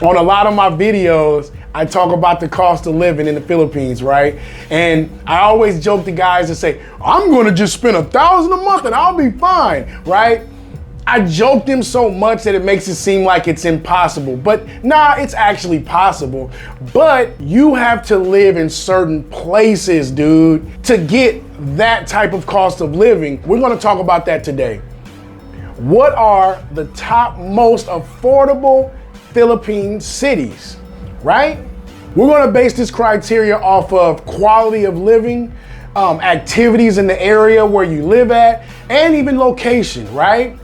On a lot of my videos, I talk about the cost of living in the Philippines, right? And I always joke to guys and say, I'm gonna just spend $1,000 a month and I'll be fine, right? I joke them so much that it makes it seem like it's impossible, but nah, it's actually possible. But you have to live in certain places, dude, to get that type of cost of living. We're gonna talk about that today. What are the top most affordable Philippine cities, right? We're gonna base this criteria off of quality of living, activities in the area where you live at, and even location, right?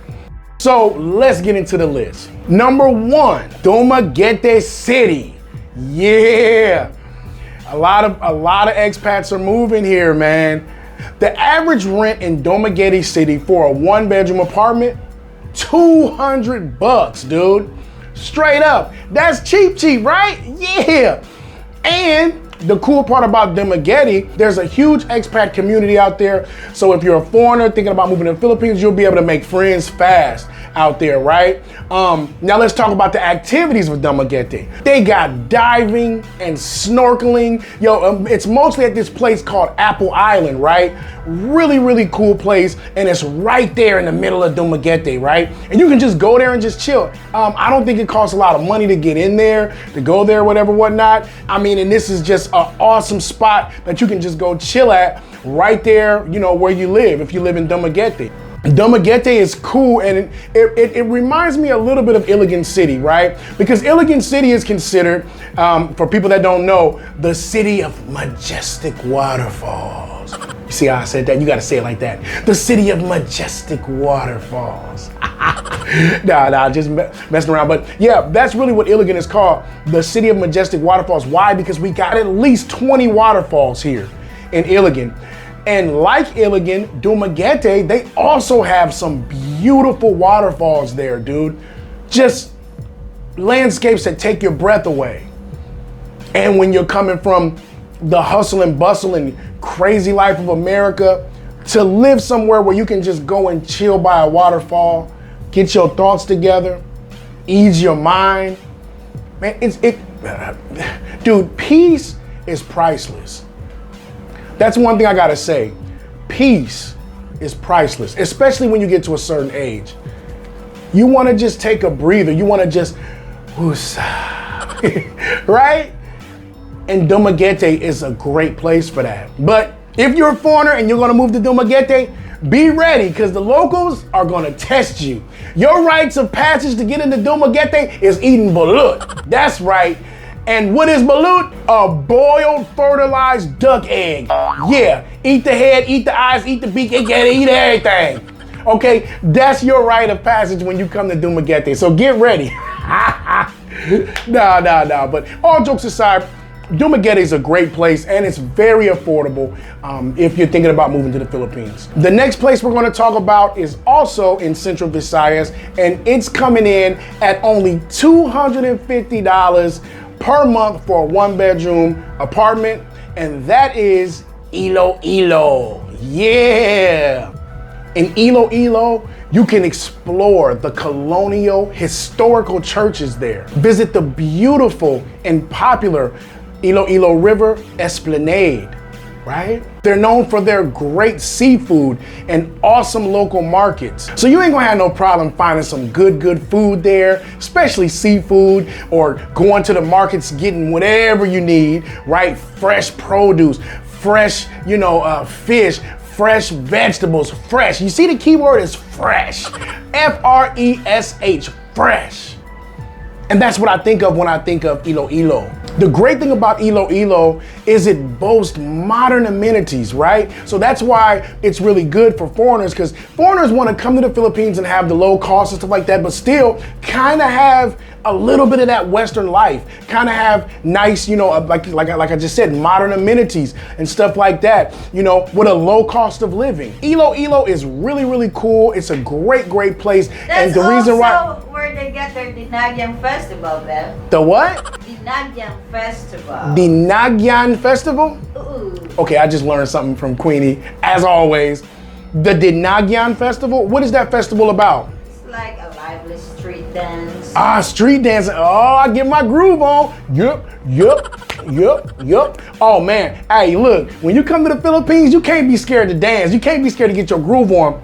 So let's get into the list. Number 1, Dumaguete City. Yeah, a lot of expats are moving here, man. The average rent in Dumaguete City for a 1-bedroom apartment, $200, dude. Straight up. That's cheap, right? Yeah. And the cool part about Dumaguete, there's a huge expat community out there. So if you're a foreigner thinking about moving to the Philippines, you'll be able to make friends fast out there, right? Now let's talk about the activities with Dumaguete. They got diving and snorkeling. Yo, it's mostly at this place called Apple Island, right? Really cool place, and it's right there in the middle of Dumaguete, right? And you can just go there and just chill. I don't think it costs a lot of money to get in there, to go there, whatever, whatnot. I mean, and this is just an awesome spot that you can just go chill at right there, you know, where you live, if you live in Dumaguete. Dumaguete is cool, and it reminds me a little bit of Iligan City, right? Because Iligan City is considered, for people that don't know, the city of majestic waterfalls. You see how I said that? You gotta say it like that. The city of majestic waterfalls. Nah, just messing around. But yeah, that's really what Iligan is called, the city of majestic waterfalls. Why? Because we got at least 20 waterfalls here in Iligan. And like Iligan, Dumaguete, they also have some beautiful waterfalls there, dude. Just landscapes that take your breath away. And when you're coming from the hustle and bustle and crazy life of America, to live somewhere where you can just go and chill by a waterfall, get your thoughts together, ease your mind. Man, dude, peace is priceless. That's one thing I gotta say. Peace is priceless, especially when you get to a certain age. You wanna just take a breather. You wanna just, whoosh, right? And Dumaguete is a great place for that. But if you're a foreigner and you're gonna move to Dumaguete, be ready, because the locals are gonna test you. Your rites of passage to get into Dumaguete is eating balut. That's right. And what is balut? A boiled, fertilized duck egg. Yeah, eat the head, eat the eyes, eat the beak, eat everything. Okay, that's your rite of passage when you come to Dumaguete, so get ready. Nah, but all jokes aside, Dumaguete is a great place, and it's very affordable if you're thinking about moving to the Philippines. The next place we're gonna talk about is also in Central Visayas, and it's coming in at only $250 per month for a 1-bedroom apartment, and that is Iloilo. Yeah. In Iloilo, you can explore the colonial historical churches there. Visit the beautiful and popular Iloilo River Esplanade, right? They're known for their great seafood and awesome local markets. So you ain't gonna have no problem finding some good food there, especially seafood, or going to the markets, getting whatever you need, right? Fresh produce, fresh, fish, fresh vegetables, fresh. You see, the key word is fresh. F-R-E-S-H, fresh. And that's what I think of when I think of Iloilo. The great thing about Iloilo is it boasts modern amenities, right? So that's why it's really good for foreigners, because foreigners want to come to the Philippines and have the low cost and stuff like that, but still kind of have a little bit of that Western life, kind of have nice, like I just said, modern amenities and stuff like that, with a low cost of living. Iloilo is really cool. It's a great place. That's and the reason why where they get their DeH&x festival, Bev. The what? DeH&x festival. DeH&x festival? Ooh. Okay, I just learned something from Queenie, as always. The DeH&x festival? What is that festival about? It's like a lively street dance. Street dancing. Oh, I get my groove on. Yup. Oh man, hey, look, when you come to the Philippines, you can't be scared to dance. You can't be scared to get your groove on.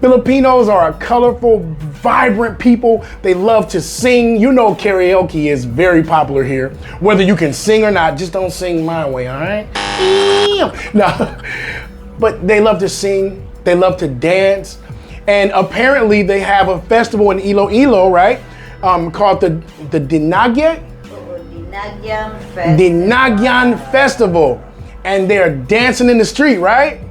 Filipinos are a colorful, vibrant people. They love to sing. You know karaoke is very popular here. Whether you can sing or not, just don't sing my way, all right? No, but they love to sing. They love to dance. And apparently they have a festival in Iloilo, right? Called the DeH&x? DeH&x Festival. And they're dancing in the street, right?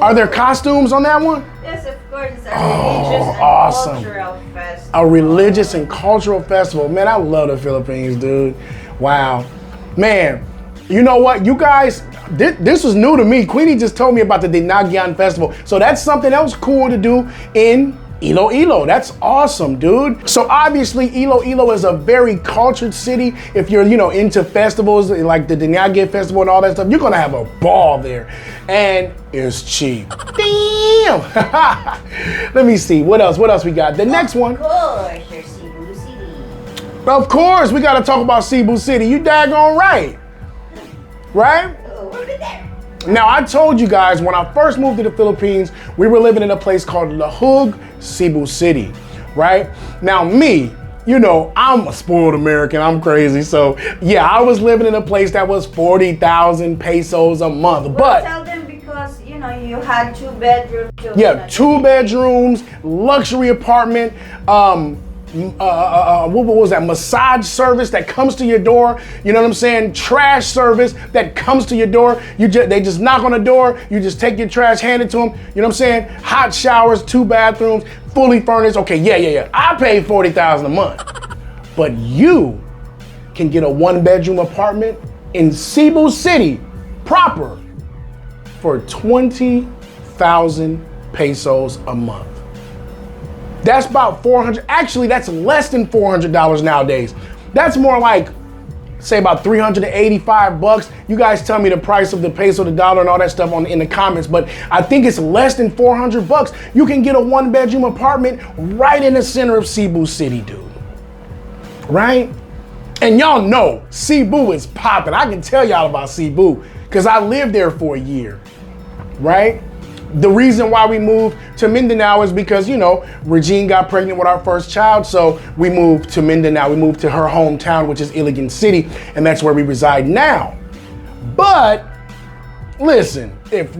Are there costumes on that one? Yes, of course. It's a religious and cultural festival. A religious and cultural festival. Man, I love the Philippines, dude. Wow. Man, you know what? You guys, this was new to me. Queenie just told me about the DeH&x Festival. So that's something else cool to do in Iloilo. That's awesome, dude. So obviously Iloilo is a very cultured city. If you're, into festivals like the DeH&x Festival and all that stuff, you're gonna have a ball there. And it's cheap. Damn! Let me see, what else we got? The next one. Of course, there's Cebu City. Of course, we gotta talk about Cebu City. You daggone right. Right? Oh, we'll be there. Now, I told you guys when I first moved to the Philippines, we were living in a place called Lahug, Cebu City, right? Now, me, I'm a spoiled American. I'm crazy. So, yeah, I was living in a place that was 40,000 pesos a month. But tell them because, you had 2 bedrooms. Yeah, 2 bedrooms, luxury apartment, what was that? Massage service that comes to your door. You know what I'm saying? Trash service that comes to your door. They just knock on the door. You just take your trash, hand it to them. You know what I'm saying? Hot showers, 2 bathrooms, fully furnished. Okay, yeah. I pay $40,000 a month, but you can get a 1-bedroom apartment in Cebu City proper for 20,000 pesos a month. That's about 400. Actually, that's less than $400 nowadays. That's more like, say, about 385 bucks. You guys tell me the price of the peso, the dollar, and all that stuff in the comments. But I think it's less than 400 bucks. You can get a 1-bedroom apartment right in the center of Cebu City, dude. Right? And y'all know Cebu is popping. I can tell y'all about Cebu because I lived there for a year. Right? The reason why we moved to Mindanao is because, Regine got pregnant with our first child, so we moved to Mindanao. We moved to her hometown, which is Iligan City, and that's where we reside now. But listen, if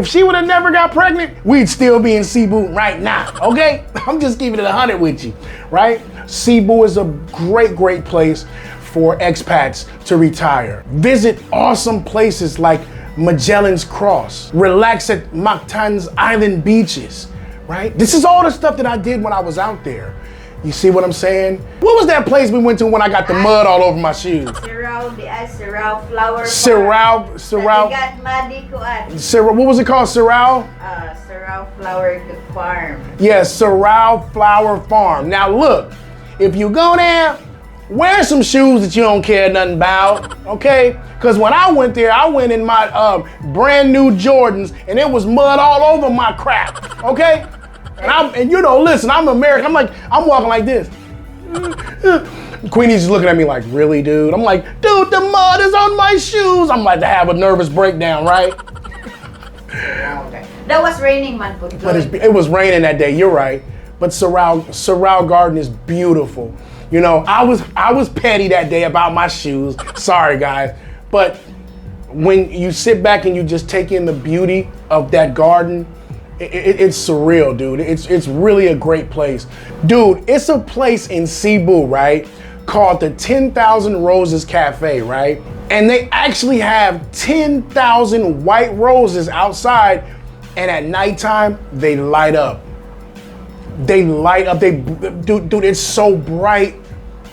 she would have never got pregnant, we'd still be in Cebu right now, okay? I'm just keeping it 100 with you, right? Cebu is a great place for expats to retire. Visit awesome places like Magellan's Cross, relax at Mactan's Island beaches, right? This is all the stuff that I did when I was out there. You see what I'm saying? What was that place we went to when I got the mud all over my shoes? Sirao Flower Sirao. Got muddy kuan. What was it called? Sirao? Sirao Flower Farm. Yes, Sirao Flower Farm. Now look, if you go there, wear some shoes that you don't care nothing about, okay? Because when I went there, I went in my brand new Jordans and it was mud all over my crap, okay? And listen, I'm American. I'm walking like this. Queenie's just looking at me like, really, dude? I'm like, dude, the mud is on my shoes. I'm like to have a nervous breakdown, right? Okay. That was raining, man. But it was raining that day, you're right. But Sirao Garden is beautiful. I was petty that day about my shoes. Sorry, guys. But when you sit back and you just take in the beauty of that garden, it's surreal, dude. It's really a great place. Dude, it's a place in Cebu, right, called the 10,000 Roses Cafe, right? And they actually have 10,000 white roses outside, and at nighttime, they light up. Dude, it's so bright.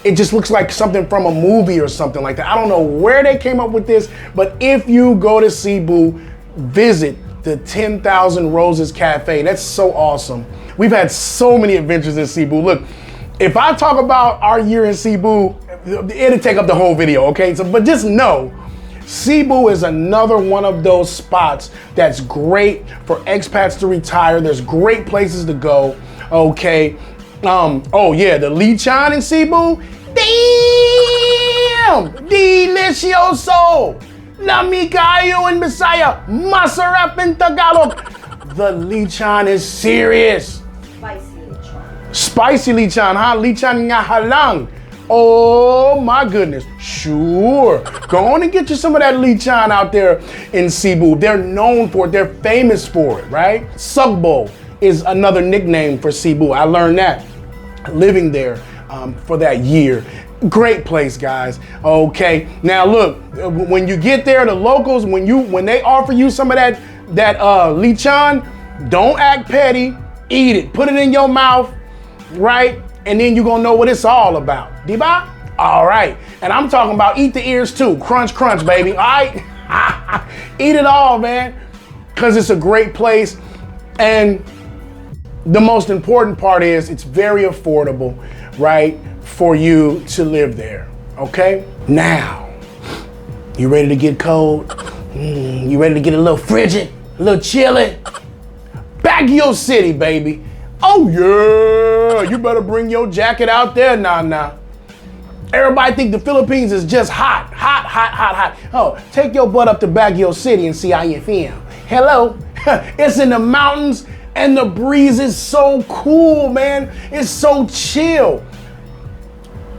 It just looks like something from a movie or something like that. I don't know where they came up with this, but if you go to Cebu, visit the 10,000 Roses Cafe. That's so awesome. We've had so many adventures in Cebu. Look, if I talk about our year in Cebu, it'll take up the whole video, okay? But just know, Cebu is another one of those spots that's great for expats to retire. There's great places to go, okay? Oh yeah, the lechon in Cebu. Damn! Delicioso! Lami kayo in Bisaya, masarap in Tagalog. The lechon is serious. Spicy lechon. Spicy lechon, huh? Lechon nga halang. Oh my goodness. Sure. Go on and get you some of that lechon out there in Cebu. They're known for it. They're famous for it, right? Sugbo is another nickname for Cebu. I learned that living there for that year. Great place, guys. Okay. Now look, when you get there, the locals, when they offer you some of that lechon, don't act petty. Eat it. Put it in your mouth, right? And then you're gonna know what it's all about. Diba? All right. And I'm talking about eat the ears too. Crunch, crunch, baby. All right? Eat it all, man. Because it's a great place. And the most important part is it's very affordable, right? For you to live there. Okay? Now, you ready to get cold? You ready to get a little frigid? A little chilly? Baguio City, baby. Oh yeah, you better bring your jacket out there now. Everybody think the Philippines is just hot. Oh, take your butt up to Baguio City and see how you feel. Hello, it's in the mountains and the breeze is so cool, man. It's so chill.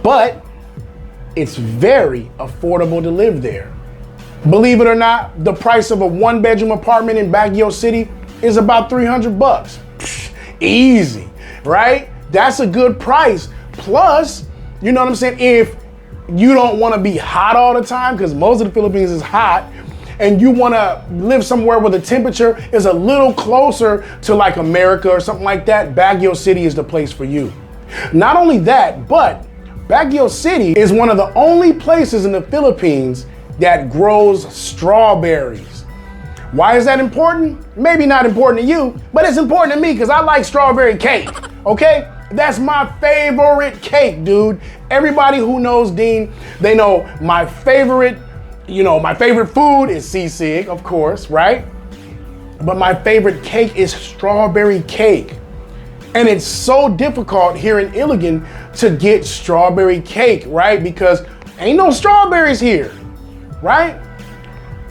But it's very affordable to live there. Believe it or not, the price of a 1-bedroom apartment in Baguio City is about $300. Easy, right? That's a good price. Plus, you know what I'm saying? If you don't want to be hot all the time, because most of the Philippines is hot, and you want to live somewhere where the temperature is a little closer to like America or something like that, Baguio City is the place for you. Not only that, but Baguio City is one of the only places in the Philippines that grows strawberries. Why is that important? Maybe not important to you, but it's important to me because I like strawberry cake, okay? That's my favorite cake, dude. Everybody who knows Dean, they know my favorite food is sisig, of course, right? But my favorite cake is strawberry cake. And it's so difficult here in Iligan to get strawberry cake, right? Because ain't no strawberries here, right?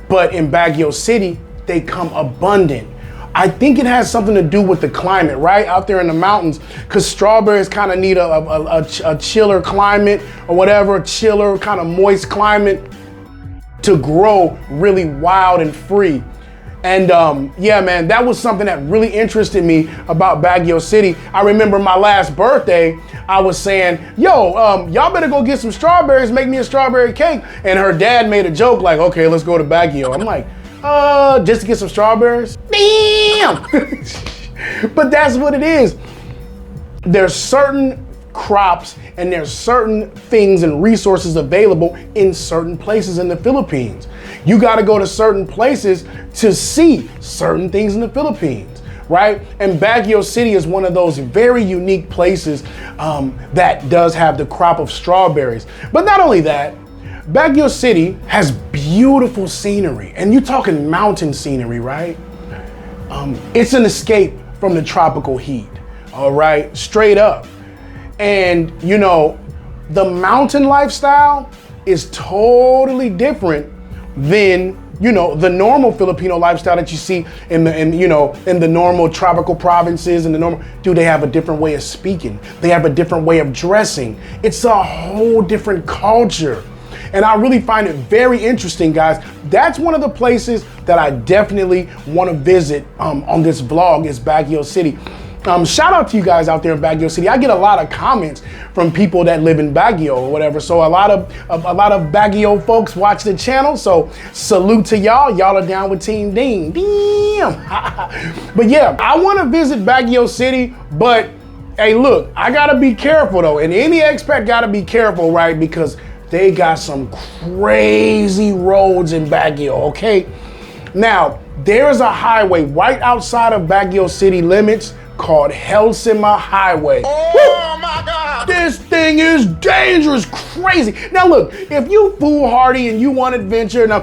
But in Baguio City, they come abundant. I think it has something to do with the climate, right? Out there in the mountains, because strawberries kind of need a chiller climate or whatever, chiller, kind of moist climate to grow really wild and free. And yeah, man, that was something that really interested me about Baguio City. I remember my last birthday, I was saying, yo, y'all better go get some strawberries, make me a strawberry cake. And her dad made a joke like, okay, let's go to Baguio. I'm like, just to get some strawberries? Damn! But that's what it is. There's certain crops and there's certain things and resources available in certain places in the Philippines. You got to go to certain places to see certain things in the Philippines, right? And Baguio City is one of those very unique places that does have the crop of strawberries. But not only that, Baguio City has beautiful scenery, and you're talking mountain scenery, right? It's an escape from the tropical heat, all right? Straight up. And you know, the mountain lifestyle is totally different than, you know, the normal Filipino lifestyle that you see in the normal tropical provinces and dude, they have a different way of speaking. They have a different way of dressing. It's a whole different culture. And I really find it very interesting, guys. That's one of the places that I definitely want to visit on this vlog is Baguio City. Shout out to you guys out there in Baguio City. I get a lot of comments from people that live in Baguio or whatever. So a lot of Baguio folks watch the channel. So salute to y'all. Y'all are down with Team Dean. Damn. But yeah, I want to visit Baguio City, but hey, look, I gotta be careful though. And any expat gotta be careful, right? Because they got some crazy roads in Baguio, okay? Now, there is a highway right outside of Baguio city limits called Helsima Highway. Oh my God! This thing is dangerous, crazy. Now look, if you foolhardy and you want adventure, and I'm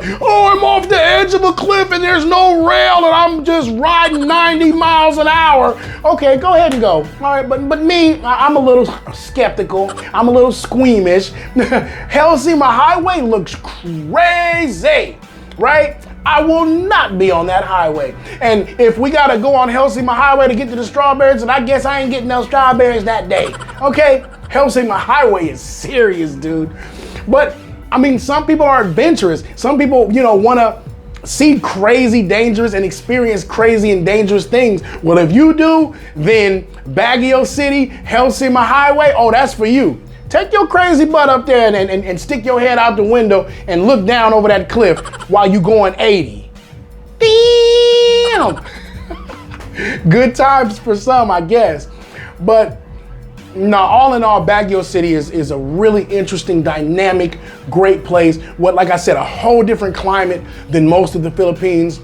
off the edge of a cliff and there's no rail and I'm just riding 90 miles an hour, okay, go ahead and go. All right, but me, I'm a little skeptical. I'm a little squeamish. Helsima Highway looks crazy, right? I will not be on that highway. And if we gotta go on Helsima Highway to get to the strawberries, and I guess I ain't getting those strawberries that day, okay? Helsima Highway is serious, dude. But, I mean, some people are adventurous. Some people, wanna see crazy, dangerous, and experience crazy and dangerous things. Well, if you do, then Baguio City, Helsima Highway, oh, that's for you. Take your crazy butt up there and stick your head out the window and look down over that cliff while you going 80. Damn! Good times for some, I guess. But no, all in all, Baguio City is a really interesting, dynamic, great place. Like I said, a whole different climate than most of the Philippines.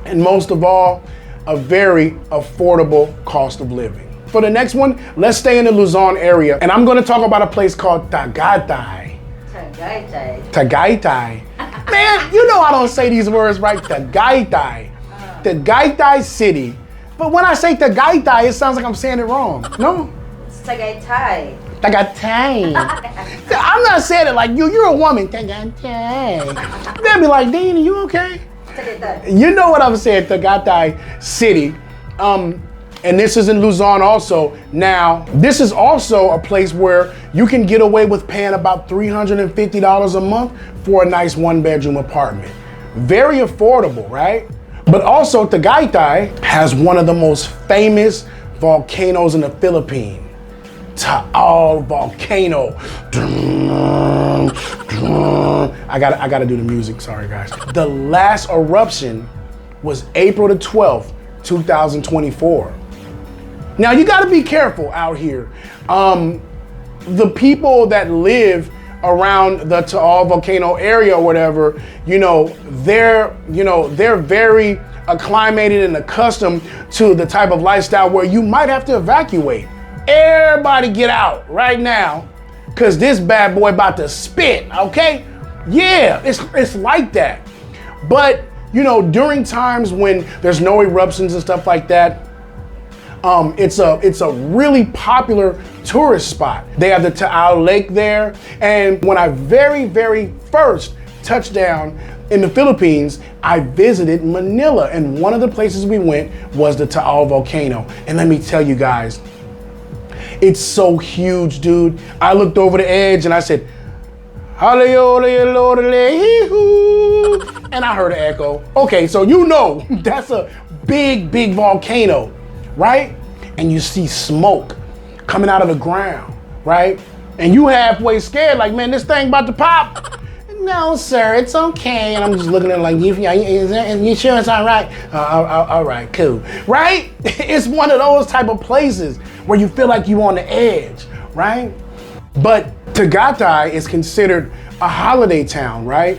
And most of all, a very affordable cost of living. For the next one, let's stay in the Luzon area. And I'm gonna talk about a place called Tagaytay. Tagaytay. Man, you know I don't say these words right. Tagaytay. Tagaytay City. But when I say Tagaytay, it sounds like I'm saying it wrong. No? It's Tagaytay. Tagaytay. I'm not saying it like you. You're a woman. Tagaytay. They'll be like, Dean, are you okay? Tagaytay. You know what I'm saying, Tagaytay City. And this is in Luzon also. Now, this is also a place where you can get away with paying about $350 a month for a nice one-bedroom apartment. Very affordable, right? But also, Tagaytay has one of the most famous volcanoes in the Philippines. Taal volcano. I gotta do the music, sorry guys. The last eruption was April the 12th, 2024. Now you gotta be careful out here. The people that live around the Taal volcano area or whatever, they're very acclimated and accustomed to the type of lifestyle where you might have to evacuate. Everybody get out right now, cause this bad boy about to spit, okay? Yeah, it's like that. But during times when there's no eruptions and stuff like that, it's a really popular tourist spot. They have the Taal Lake there. And when I very, very first touched down in the Philippines, I visited Manila. And one of the places we went was the Taal volcano. And let me tell you guys, it's so huge, dude. I looked over the edge and I said, and I heard an echo. Okay, so that's a big, big volcano, right? And you see smoke coming out of the ground, right? And you halfway scared, like, man, this thing about to pop. No, sir, it's okay. And I'm just looking at it like, you sure it's all right? All right, cool. Right? It's one of those type of places where you feel like you're on the edge, right? But Tagaytay is considered a holiday town, right?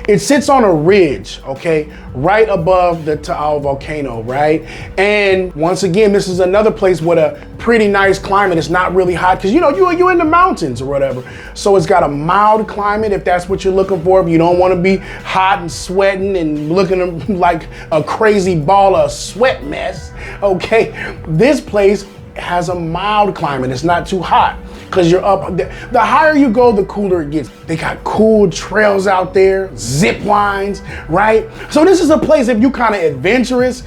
It sits on a ridge, okay, right above the Taal volcano, right? And once again, this is another place with a pretty nice climate. It's not really hot because you're in the mountains or whatever. So it's got a mild climate if that's what you're looking for. If you don't want to be hot and sweating and looking like a crazy ball of sweat mess, okay? This place has a mild climate. It's not too hot. Because you're up, the higher you go, the cooler it gets. They got cool trails out there, zip lines, right? So this is a place, if you kind of adventurous,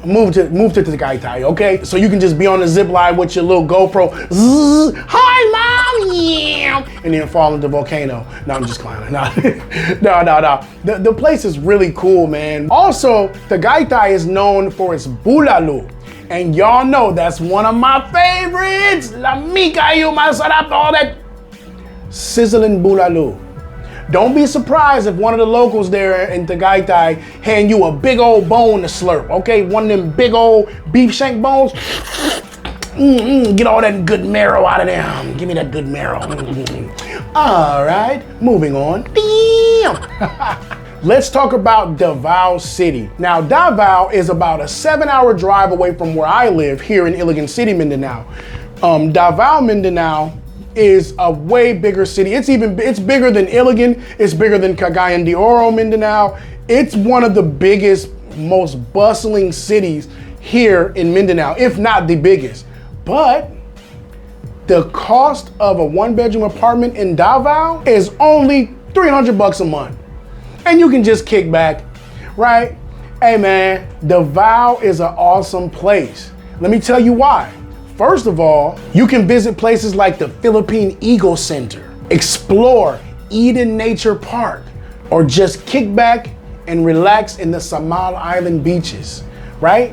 move to Tagaytay, okay? So you can just be on the zip line with your little GoPro, hi mom, yeah, and then fall into the volcano. No, I'm just clowning, no. The place is really cool, man. Also, Tagaytay is known for its bulalo. And y'all know that's one of my favorites. Lamikayo masarap, all that sizzling bulalo. Don't be surprised if one of the locals there in Tagaytay hand you a big old bone to slurp, okay? One of them big old beef shank bones. Get all that good marrow out of there. Give me that good marrow. All right, moving on. Damn. let's talk about Davao City. Now, Davao is about a 7-hour drive away from where I live here in Iligan City, Mindanao. Davao, Mindanao is a way bigger city. It's bigger than Iligan. It's bigger than Cagayan de Oro, Mindanao. It's one of the biggest, most bustling cities here in Mindanao, if not the biggest. But the cost of a 1-bedroom apartment in Davao is only $300 a month. And you can just kick back, right? Hey man, Davao is an awesome place. Let me tell you why. First of all, you can visit places like the Philippine Eagle Center, explore Eden Nature Park, or just kick back and relax in the Samal Island beaches, right?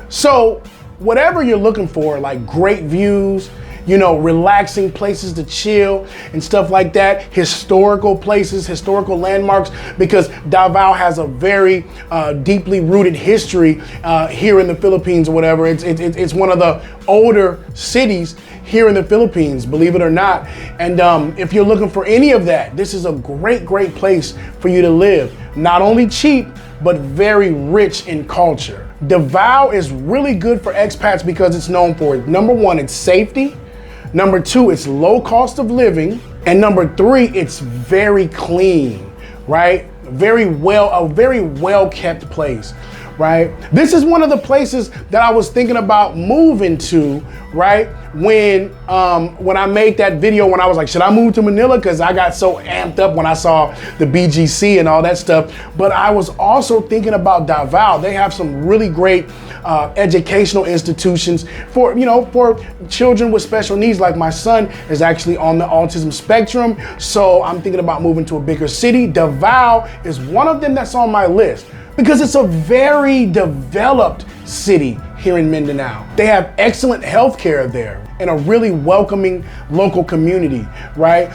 So whatever you're looking for, like great views, you know, relaxing places to chill and stuff like that, historical places, historical landmarks, because Davao has a very deeply rooted history here in the Philippines or whatever. It's one of the older cities here in the Philippines, believe it or not. And if you're looking for any of that, this is a great place for you to live. Not only cheap, but very rich in culture. Davao is really good for expats because it's known for, number one, its safety. Number two, it's low cost of living. And number three, it's very clean, right? A very well kept place, right? This is one of the places that I was thinking about moving to, right? When I made that video, when I was like, should I move to Manila? Because I got so amped up when I saw the BGC and all that stuff. But I was also thinking about Davao. They have some really great educational institutions for children with special needs. Like my son is actually on the autism spectrum. So I'm thinking about moving to a bigger city. Davao is one of them that's on my list because it's a very developed city here in Mindanao. They have excellent healthcare there and a really welcoming local community, right?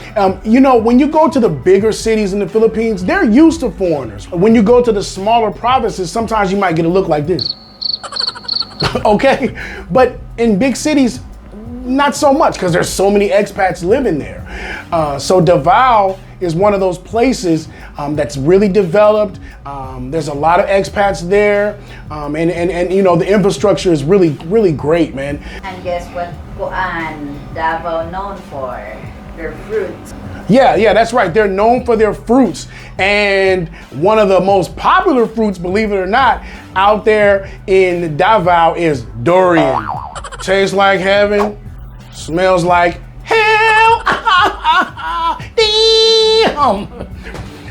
When you go to the bigger cities in the Philippines, they're used to foreigners. When you go to the smaller provinces, sometimes you might get a look like this. Okay, but in big cities, not so much because there's so many expats living there. So Davao is one of those places that's really developed. There's a lot of expats there, and the infrastructure is really great, man. And guess what? Davao known for their fruits. Yeah, that's right. They're known for their fruits. And one of the most popular fruits, believe it or not, out there in Davao is durian. Tastes like heaven, smells like hell. Damn.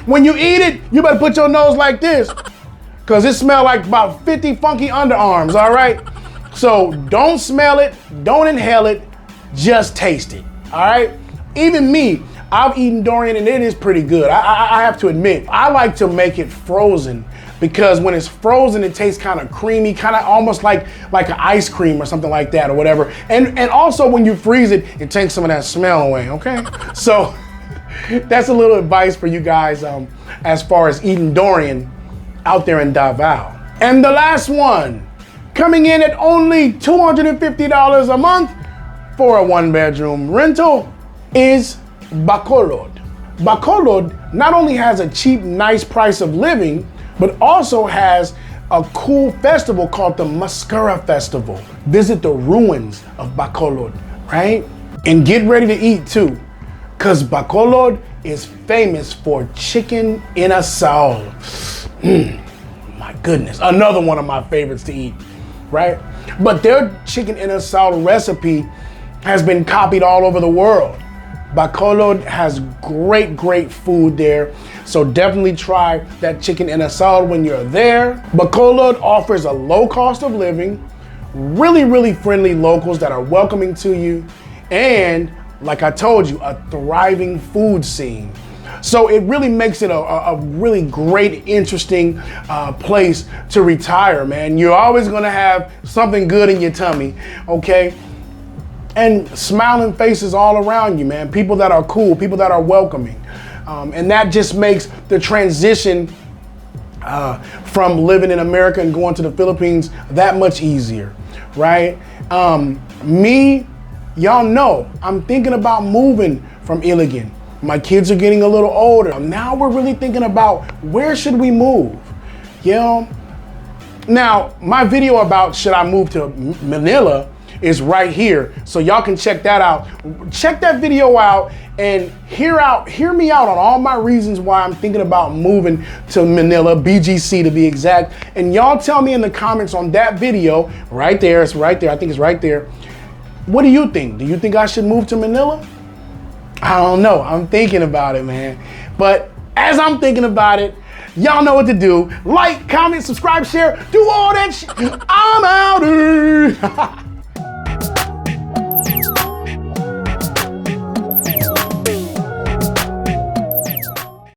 When you eat it, you better put your nose like this, because it smells like about 50 funky underarms, all right? So don't smell it, don't inhale it, just taste it, all right? Even me, I've eaten durian and it is pretty good. I have to admit, I like to make it frozen because when it's frozen, it tastes kind of creamy, kind of almost like an ice cream or something like that or whatever. And also when you freeze it, it takes some of that smell away, okay? So that's a little advice for you guys as far as eating durian out there in Davao. And the last one, coming in at only $250 a month for a 1-bedroom rental, is Bacolod. Bacolod not only has a cheap, nice price of living, but also has a cool festival called the Mascara Festival. Visit the ruins of Bacolod, right? And get ready to eat too, because Bacolod is famous for chicken inasal. My goodness, another one of my favorites to eat, right? But their chicken inasal recipe has been copied all over the world. Bacolod has great food there, so definitely try that chicken inasal when you're there. Bacolod offers a low cost of living, really friendly locals that are welcoming to you, and like I told you, a thriving food scene. So it really makes it a really great, interesting place to retire, man. You're always gonna have something good in your tummy, okay? And smiling faces all around you, man. People that are cool, people that are welcoming. And that just makes the transition from living in America and going to the Philippines that much easier, right? Me, y'all know, I'm thinking about moving from Iligan My kids are getting a little older. Now we're really thinking about where should we move? You know? Now, my video about should I move to Manila is right here. So y'all can check that out. Check that video out and hear me out on all my reasons why I'm thinking about moving to Manila, BGC to be exact. And y'all tell me in the comments on that video, right there, it's right there, I think it's right there. What do you think? Do you think I should move to Manila? I don't know, I'm thinking about it, man. But as I'm thinking about it, y'all know what to do. Like, comment, subscribe, share, do all that shit. I'm out.